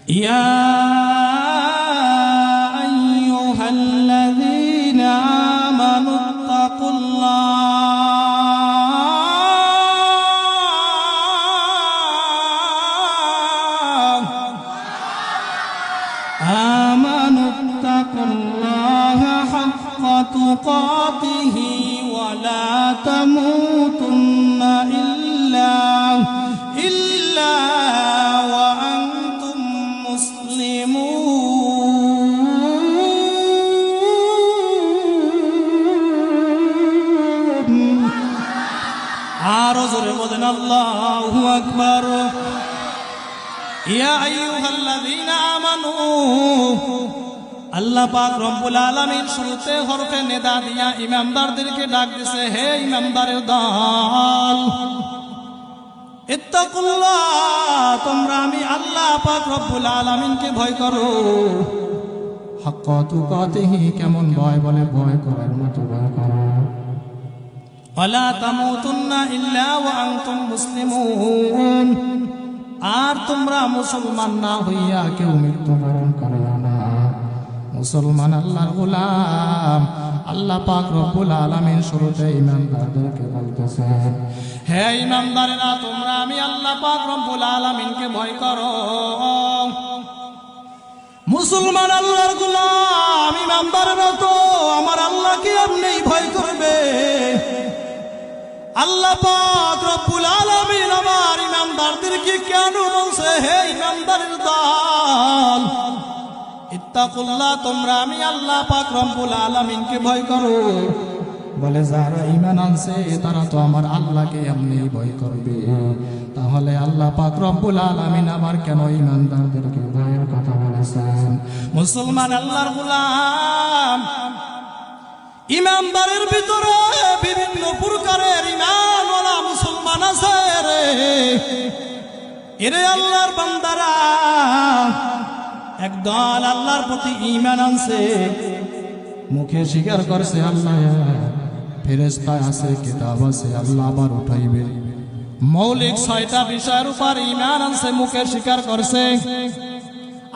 ইয়া আইয়ুহাল্লাযীনা আমানুত্তাকুল্লাহ হাক্কা তুকাতিহি ওয়া লা তামুতুন্না ইল্লা ওয়া আনতুম মুসলিমুন। আরো জোরে বলেন আল্লাহু আকবার। ইয়া আইয়ুহাল্লাযীনা আমানু, আল্লাহ পাক রব্বুল আলামিন শুরুতে হরফে নিদা দিয়া ইমানদারদেরকে ডাক দিছে, হে ইমানদারের দল, ইত্তাকুল্লাহ, তোমরা আমি আল্লাহ পাক রব্বুল আলামিনকে ভয় করো। হাক্কা তুকাতিহি, কেমন ভয় বলে ভয় করার মতো ভয় করো। ওয়ালা তামুতুন্না ইল্লা ওয়া আনতুম মুসলিমুন, আর তোমরা মুসলমান না হইয়া কেউ মৃত্যুবরণ করিও না। মুসলমান আল্লাহর গোলাম। আল্লাহ পাক রব্বুল আলামিন শুরুতে ইমানদারদেরকে বলতেছেন, হে ইমানদারেরা, তোমরা আমি আল্লাহ পাক রব্বুল আলামিনকে ভয় করো। মুসলমান আল্লাহর গোলাম ইমানদারেরা তো আমার আল্লাহকে আপনি ভয় করবে। আল্লাহ পাক রব্বুল আলামিন আমার ইমানদারদেরকে কেন বলছে, হে ইমানদারের দল, ইত্তাকুল্লাহ, তোমরা আমি আল্লাহ পাক রব্বুল আলামিনকে ভয় করো। বলে যারা ঈমান আনছে তারা তো আমার আল্লাহকে এমনি ভয় করবে, তাহলে আল্লাহ পাক রব্বুল আলামিন আবার কেন ঈমানদারদেরকে ভয়ের কথা বলেছেন? মুসলমান আল্লাহর গোলাম, ঈমানদারের ভিতরে বিভিন্ন প্রকারের ঈমানওয়ালা মুসলমান আছে রে। এরে আল্লাহর বান্দারা, একদল আল্লাহর প্রতি ঈমান আনছে, মুখে স্বীকার করছে আল্লাহ ফেরেশতা আছে, কিতাব আছে, আল্লাহ আবার উঠাইবে। মৌলিক 6টা বিষয়ের উপর ঈমান আনছে, মুখে স্বীকার করছে।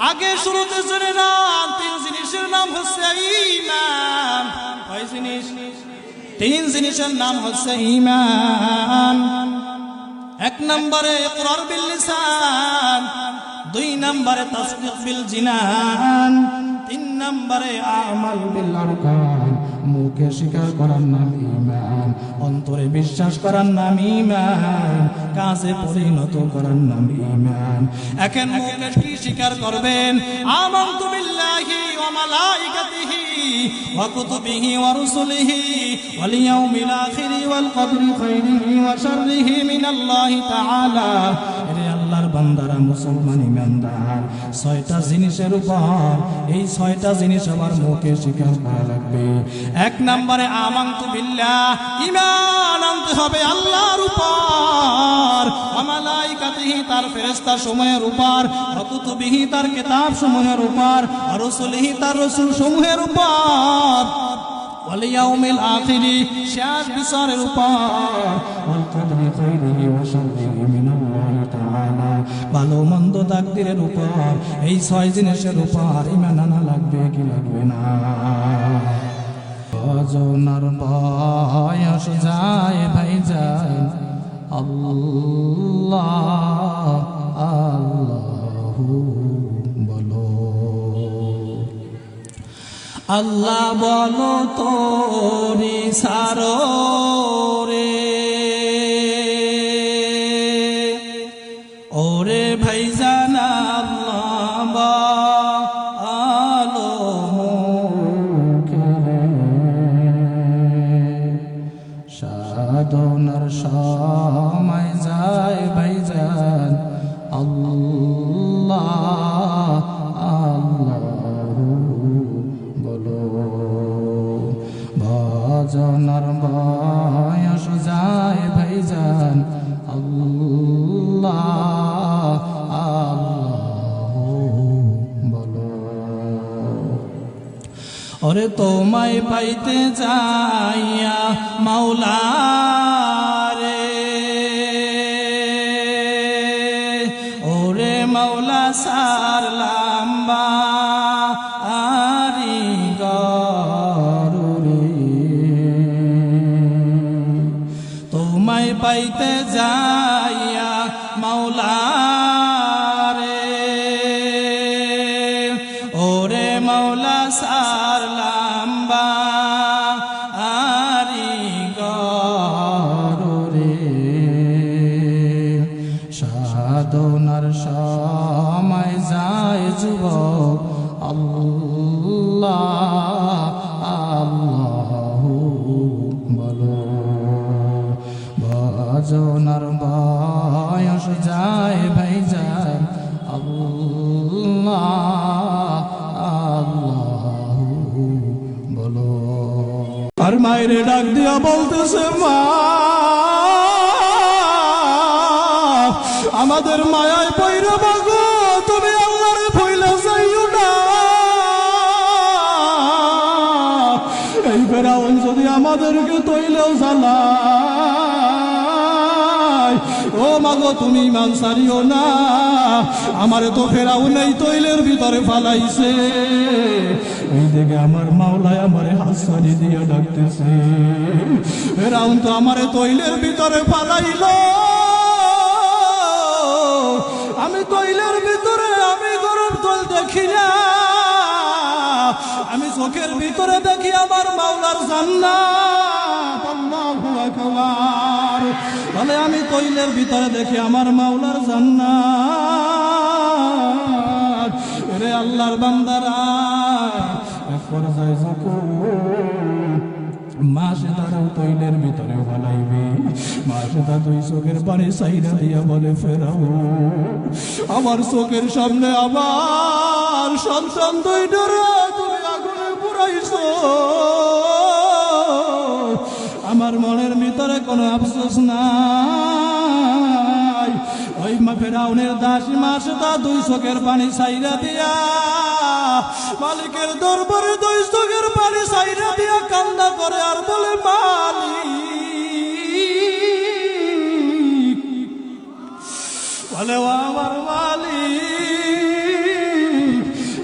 আগে শুরুতে জেনে না 3 জিনিসের নাম হচ্ছে ঈমান। কয় জিনিস? 3 জিনিসের নাম হচ্ছে ঈমান। 1 নম্বরে ইকরার বিল লিসান, 2 নম্বরে তাসদীক বিল জিনান, 3 নম্বরে আমাল বিল আরকান। মুখে স্বীকার করার নাম ঈমান, অন্তরে বিশ্বাস করার নাম ঈমান, কাজে পরিণত করার নাম ঈমান। এখন মুখে কি স্বীকার করবেন? আমানতু বিল্লাহি ওয়া মালাইকাতিহি ওয়া কুতুবিহি ওয়া রুসুলিহি ওয়াল ইয়াউমিল আখিরি ওয়াল কদরি খাইরিহি ওয়া শাররিহি মিনাল্লাহি তাআলা। এরে আল্লাহর বান্দারা, মুসলমান ঈমানদার, 6টা জিনিসের উপর, এই 6টা জিনিস আবার মুখে স্বীকার করা লাগবে। 1 নম্বরে আমানতু বিল্লাহ, ঈমান আনতে হবে আল্লাহর উপর, ওয়া মালাইকাতিহি, তার ফেরেশতা সমূহের উপর, ওয়া কুতুবিহি, তার কিতাব সমূহের উপর, ওয়া রুসুলিহি, তার রাসূল সমূহের উপর, ওয়াল ইয়াউমিল আখিরি, শেষ বিচারের উপর, ওয়াল কদরি খাইরিহি ওয়া শাররিহি মিনাল্লাহি তাআলা, ভালো মন্দ তাকদীরের উপর। এই 6 জিনিসের উপর ঈমান আনা লাগবে কি লাগবে না? ওজনার বয়স যায় ভাইজান, আল্লাহ আল্লাহু বলো, আল্লাহ বলো তোরি সারো রে। ওরে ভাইজান আল্লাহ বলো মুখে, সাধনার সময় যায় ভাইজান, আল্লাহ আল্লাহু বলো। ভজনের বয়স যায় ভাইজান, আল্লাহ আল্লাহু বলো। ওরে তোমায় পাইতে যাইয়া মাওলা রে, ওরে মাওলা সা সার লম্বা আরি গরুরে তোমায় পাইতে যাইয়া মাওলা রে ওরে মাওলা সার লম্বা আরি গরুরে সাধনার সময় যায় যুবক আল্লাহ আল্লাহ বলো ভজনার বয়স যায় ভাইজান আল্লাহ আল্লাহ বলো আর মায়ের ডাক দিয়া বলতেছে মা আমাদের মায়ায় পয়রা মাগো তুমি আল্লাহরে ভুইলা যাইও না এই ফেরাউন যদি আমাদেরকে তৈলেও জ্বালায় ও মাগো তুমি ইমান ছাড়িও না আমারে তো ফেরাউন এই তৈলের ভিতরে ফালাইছে এই দেখে আমার মাওলায় আমারে হাসানি দিয়ে ডাকতেছে ফেরাউন তো আমারে তৈলের ভিতরে ফালাইল আমি তৈলের ভিতরে আমি গরম তৈল দেখি না আমি চোখের ভিতরে দেখি আমার মাওলার জান্নাত আল্লাহু আকবার বলে আমি তৈলের ভিতরে দেখি আমার মাওলার জান্নাত রে আল্লাহর বান্দারা এক পর্যায়ে যখন মাসে তারা তৈলের ভিতরে ভালাইবে মাসে তা দুই চোখের পানি চাইরা দিয়া বলে ফেরাও আমার চোখের সামনে আবার সন্তান দুইটারে তুমি আগুনে পুরাইছো আমার মনের ভিতরে কোনো আফসোস নাই ওই ফেরাউনের দাসী মাসে তা দুই চোখের পানি চাইরা দিয়া মালিকের দরবারে দুই চোখের পানি চাইরা দিয়া কান্না করে আর বলে মালিক বলে আমার মালিক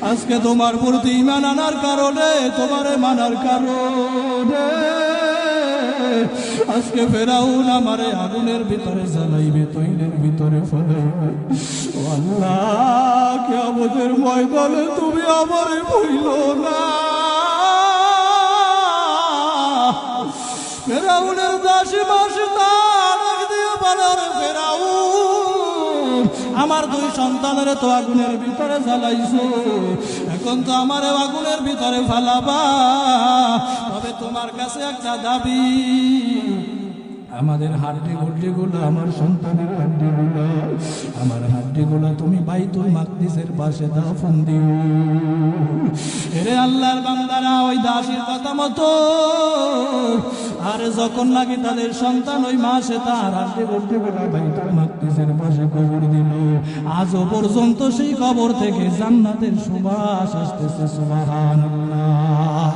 আজকে তোমার প্রতি ঈমান আনার কারণে তোমারে মানার কারণে আজকে ফেরাউন আমারে আগুনের ভিতরে জ্বালাইবে তৈলের ভিতরে ফেলাইবে ও আল্লাহ কিয়ামতের ময়দানে তুমি আমারে ভুইল না ফেরাউনের দাসী মাসে তার দিয়ে বলার ফেরাউন আমার দুই সন্তানের তো আগুনের ভিতরে জ্বালাইছো এখন তো আমারে আগুনের ভিতরে ফালাবা তবে তোমার কাছে একটা দাবি আমাদের হাড্ডিগুলো আমার সন্তানের হাড্ডিগুলো আমার হাড্ডিগুলো তুমি বাইতুল মাকদিসের পাশে দাফন দিও এরে আল্লাহর বান্দারা ওই দাসীর কথা মতো আর যখন নাকি তাদের সন্তান ওই মাসে তার হাড্ডিগুলো বাইতুল মাকদিসের পাশে কবর দিল আজও পর্যন্ত সেই কবর থেকে জান্নাতের সুবাস আসতেছে সুবহানাল্লাহ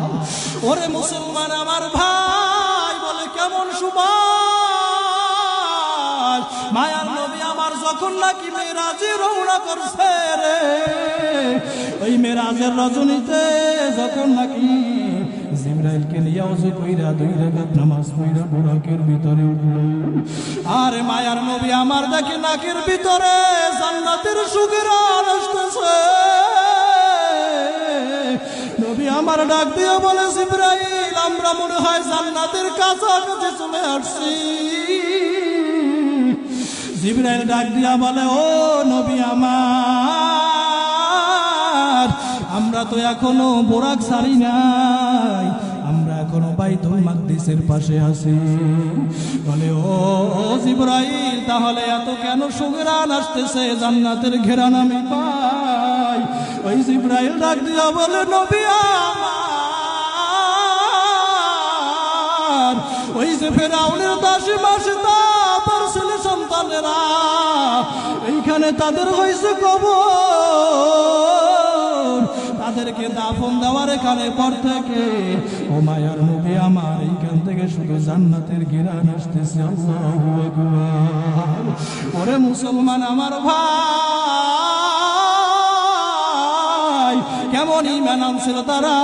ওরে মুসলমান আমার ভাই বলে কেমন সুবাস মায়ার নবী আমার যখন নাকি মেরাজে রওনা করছে রে ওই মেরাজের রজনীতে যখন নাকি জিবরাইলকে নিয়ে ওযু কইরা দুই রাকাত নামাজ পড়া বুরাকের ভিতরে উঠল আর মায়ার নবী আমার দেখে নাকের ভিতরে জান্নাতের সুগরান আসতেছে নবী আমার ডাক দিয়ে বলে জিবরাইল আমরা মনে হয় জান্নাতের কাছাকাছি চলে আসছি জিবরাইল ডাক দিয়া বলে ও নবী আমার আমরা তো এখনো বোরাক ছাড়ি নাই আমরা এখনো বাইতুল মাকদিসের পাশে আছি বলে ও জিবরাইল তাহলে এত কেন সুগরান আসতেছে জান্নাতের ঘেরান আমি পাই ওই জিবরাইল ডাক দিয়া বলে নবী আমার ওই যে ফেরাউনের দাসী মাসে তার ছেলে সন্তানেরা এইখানে তাদের হয়েছে কবর তাদেরকে দাফন দেওয়ার এখানে পর থেকে ও মায়ার নবী আমার এইখান থেকে শুধু জান্নাতের ঘেরান আসতেছে আল্লাহু আকবার ওরে মুসলমান আমার ভাই কেমন ঈমান আনছিল তারা,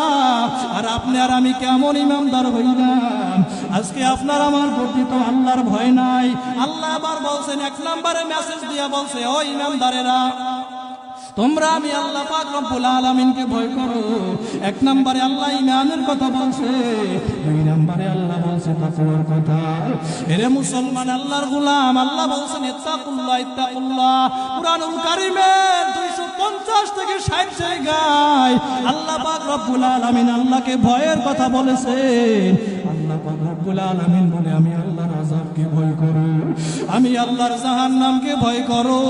আর আপনি আর আমি কেমন ঈমানদার হইলাম। আজকে আপনার আমার প্রতি তো আল্লাহর ভয় নাই। আল্লাহ আবার বলছেন, এক নম্বরে মেসেজ দিয়া বলছে, ও ঈমানদারেরা, তোমরা আমি আল্লাহ পাক রব্বুল আলামিনকে ভয় করো। এক নম্বরে আল্লাহ ঈমানের কথা বলছে, দুই নম্বরে আল্লাহ বলছে তাকওয়ার কথা। এরে মুসলমান, আল্লাহর গোলাম, আল্লাহ বলছেন ইত্তাকুল্লাহ ইত্তাকুল্লাহ। কুরআনুল কারীমের 250 থেকে 60 জায়গায় আল্লাহ পাক রব্বুল আলামিন আল্লাহকে ভয়ের কথা বলেছেন। আল্লাহ পাক রব্বুল আলামিন বলে, আমি আল্লাহর আযাবকে ভয় করো, আমি আল্লাহর জাহান্নামকে ভয় করো।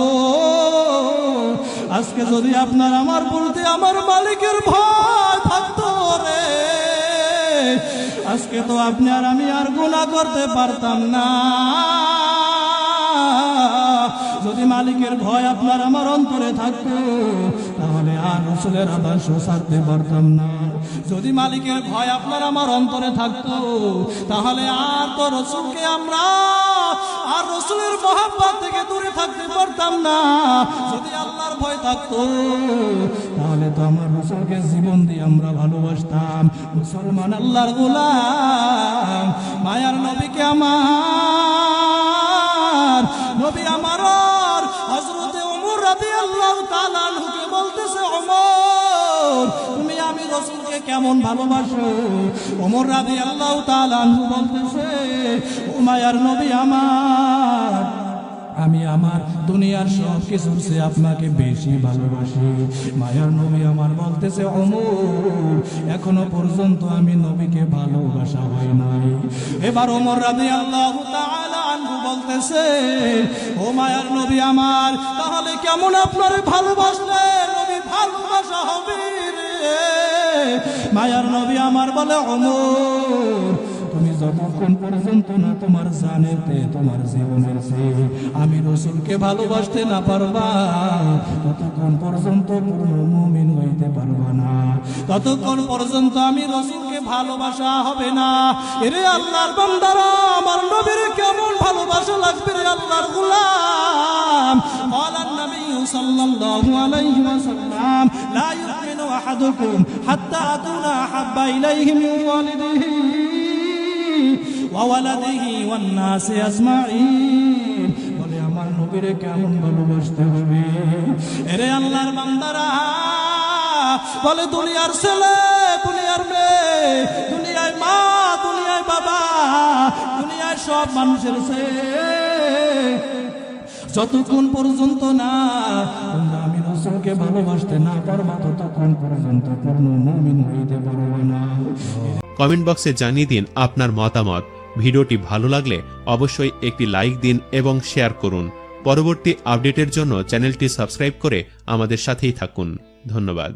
আজকে যদি আপনার আমার বলতে আমার মালিকের ভয় থাকতো রে, আজকে তো আপনি আর আমি আর গুনাহ করতে পারতাম না। যদি মালিকের ভয় আপনার আমার অন্তরে থাকতো, তাহলে আর রাসূলের আদর্শ ছাড়তে পারতাম না। যদি মালিকের ভয় আপনার আমার অন্তরে থাকতো, তাহলে আর তো রাসূলকে আমরা আর রাসূলের মহব্বত থেকে দূরে থাকতে পারতাম না। যদি আল্লাহর ভয় থাকতো, তাহলে তো আমার রাসূলকে জীবন দিয়ে আমরা ভালোবাসতাম। মুসলমান, আল্লাহর গোলাম, মায়ার নবীকে আমার নবী আমার হযরতে ওমর রাদিয়াল্লাহু তাআলা আনহুকে বলতেছে, ওমর, তুমি আমি রাসূলকে কেমন ভালোবাসো? ওমর রাদিয়াল্লাহু তাআলা আনহু বলতেছে, ও মায়ার নবী আমার, আমি আমার দুনিয়ার সব কিছুর চেয়ে আপনাকে বেশি ভালোবাসি। মায়ার নবী আমার বলতেছে, ওমর, এখনো পর্যন্ত আমি নবীকে ভালোবাসা হয় নাই। এবার ওমর রাদিয়াল্লাহু তাআলা আনহু বলতেছে, ও মায়ার নবী আমার, তাহলে কেমন আপনারে ভালোবাসলে নবী ভালোবাসা হবে রে? মায়ার নবী আমার বলে, ওমর, তুমি যতক্ষণ পর্যন্ত না তোমার জানের চেয়ে তোমার জীবনের চেয়ে আমি রাসূলকে ভালোবাসতে না পারবা, ততক্ষণ পর্যন্ত পূর্ণ মুমিন হইতে পারবা না, ততক্ষণ পর্যন্ত আমি রাসূলকে ভালোবাসা হবে না। এরে আল্লাহর বান্দারা, আমার নবীর কেমন ভালোবাসা লাগবে রে আল্লাহর গোলাম। ক্বালান নবী সাল্লাল্লাহু আলাইহি ওয়াসাল্লাম, লা ইউমিনু আহাদুকুম হাত্তা আকুনা আহাব্বা ইলাইহি মিন ওয়ালিদিহি ওয়ালাদিহি ওয়ান্নাসি আজমাইন। বলে, আমার নবীরে কেমন ভালোবাসতে হবে? এরে আল্লাহর বান্দারা, বলে, দুনিয়ার ছেলে, দুনিয়ার মেয়ে, দুনিয়ায় মা, দুনিয়ায় বাবা, দুনিয়ায় সব মানুষের চেয়ে যতক্ষণ পর্যন্ত না তোমরা আমি রাসূলকে ভালোবাসতে না পারবা, ততক্ষণ পর্যন্ত পূর্ণ মুমিন হইতে পারবে না। কমেন্ট বক্সে জানিয়ে দিন আপনার মতামত। ভিডিওটি ভালো লাগলে অবশ্যই একটি লাইক দিন এবং শেয়ার করুন। পরবর্তী আপডেটের জন্য চ্যানেলটি সাবস্ক্রাইব করে আমাদের সাথেই থাকুন। ধন্যবাদ।